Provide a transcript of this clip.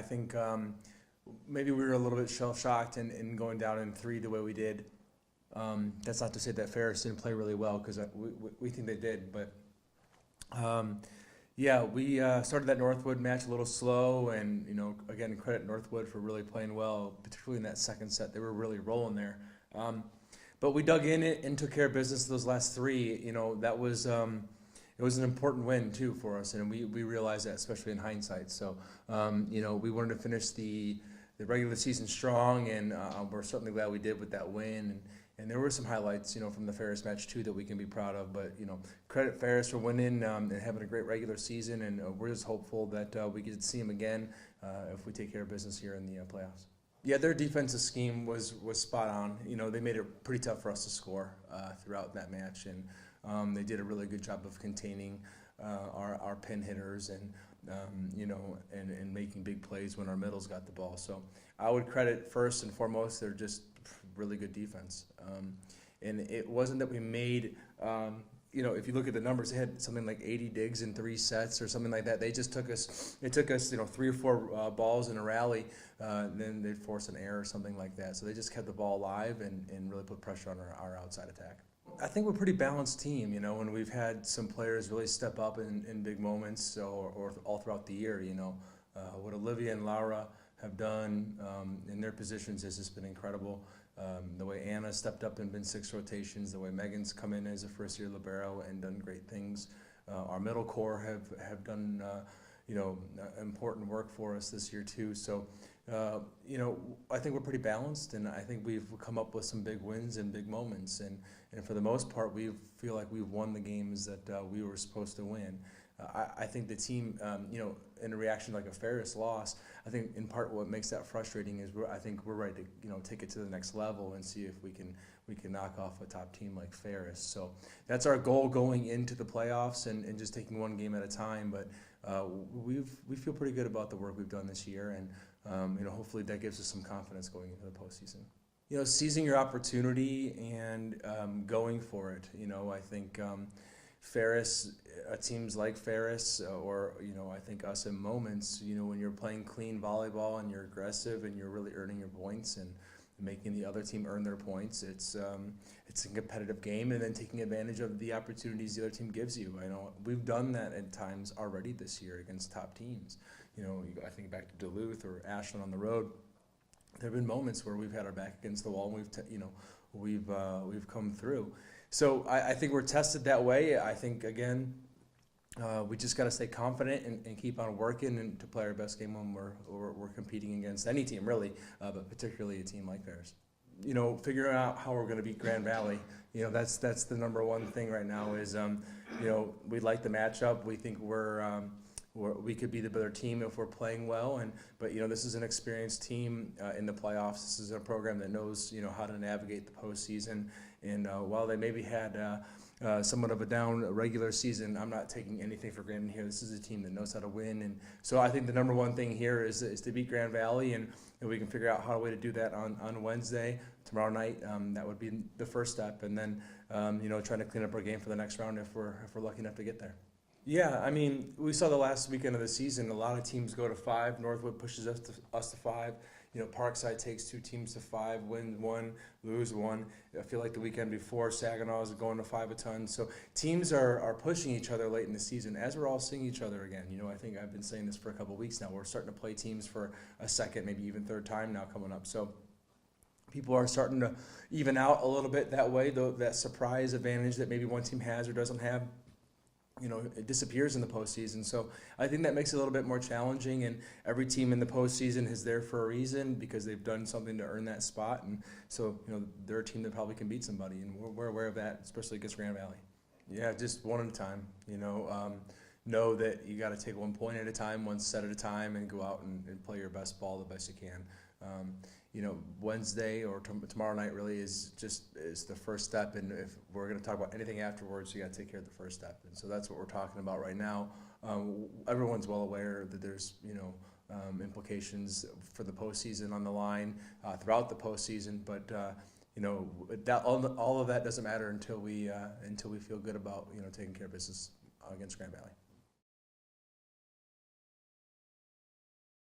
I think maybe we were a little bit shell-shocked in going down in 3 the way we did. That's not to say that Ferris didn't play really well, because we think they did. But yeah, we started that Northwood match a little slow, and again, credit Northwood for really playing well, particularly in that second set. They were really rolling there. But we dug in it and took care of business those last 3. That was it was an important win too for us, and we realized that, especially in hindsight. So we wanted to finish the regular season strong, and we're certainly glad we did with that win. And there were some highlights, from the Ferris match too that we can be proud of. But credit Ferris for winning and having a great regular season, and we're just hopeful that we get to see them again if we take care of business here in the playoffs. Yeah, their defensive scheme was spot on. They made it pretty tough for us to score throughout that match, and they did a really good job of containing our pin hitters and making big plays when our middles got the ball. So I would credit first and foremost they're just really good defense. And it wasn't that we made, if you look at the numbers, they had something like 80 digs in 3 sets or something like that. It took us 3 or 4 balls in a rally, then they'd force an error or something like that. So they just kept the ball alive and really put pressure on our outside attack. I think we're a pretty balanced team, and we've had some players really step up in big moments or all throughout the year. What Olivia and Laura have done in their positions has just been incredible. The way Anna stepped up and been 6 rotations, the way Megan's come in as a first-year libero and done great things. Our middle core have done important work for us this year too. So I think we're pretty balanced, and I think we've come up with some big wins and big moments, and for the most part we feel like we've won the games that we were supposed to win. I think the team, in a reaction like a Ferris loss, I think in part what makes that frustrating is I think we're ready to take it to the next level and see if we can knock off a top team like Ferris. So that's our goal going into the playoffs and just taking one game at a time. But we feel pretty good about the work we've done this year, and hopefully that gives us some confidence going into the postseason. Seizing your opportunity and going for it. I think Ferris, teams like Ferris, or I think us in moments, when you're playing clean volleyball and you're aggressive and you're really earning your points and making the other team earn their points, it's a competitive game, and then taking advantage of the opportunities the other team gives you. I know we've done that at times already this year against top teams. I think back to Duluth or Ashland on the road. There have been moments where we've had our back against the wall and we've come through. So I think we're tested that way. I think, again, we just got to stay confident and keep on working and to play our best game when we're competing against any team, really, but particularly a team like Ferris. Figuring out how we're going to beat Grand Valley, that's the number one thing right now is, we like the matchup. We think we could be the better team if we're playing well, but this is an experienced team in the playoffs. This is a program that knows how to navigate the postseason. And while they maybe had somewhat of a down regular season, I'm not taking anything for granted here. This is a team that knows how to win, and so I think the number one thing here is to beat Grand Valley, and we can figure out how to do that on Wednesday, tomorrow night. That would be the first step, and then trying to clean up our game for the next round if we're lucky enough to get there. Yeah, I mean, we saw the last weekend of the season, a lot of teams go to 5. Northwood pushes us to 5. Parkside takes 2 teams to 5, win 1, lose 1. I feel like the weekend before, Saginaw is going to 5 a ton. So teams are pushing each other late in the season as we're all seeing each other again. I think I've been saying this for a couple of weeks now. We're starting to play teams for a second, maybe even third time now coming up. So people are starting to even out a little bit that way, though that surprise advantage that maybe one team has or doesn't have, it disappears in the postseason. So I think that makes it a little bit more challenging, and every team in the postseason is there for a reason because they've done something to earn that spot. And so, they're a team that probably can beat somebody, and we're aware of that, especially against Grand Valley. Yeah, just one at a time, know that you got to take 1 point at a time, 1 set at a time, and go out and play your best ball the best you can. Wednesday or tomorrow night really is the first step, and if we're going to talk about anything afterwards, you got to take care of the first step, and so that's what we're talking about right now. Everyone's well aware that there's implications for the postseason on the line throughout the postseason, but that all of that doesn't matter until we feel good about taking care of business against Grand Valley.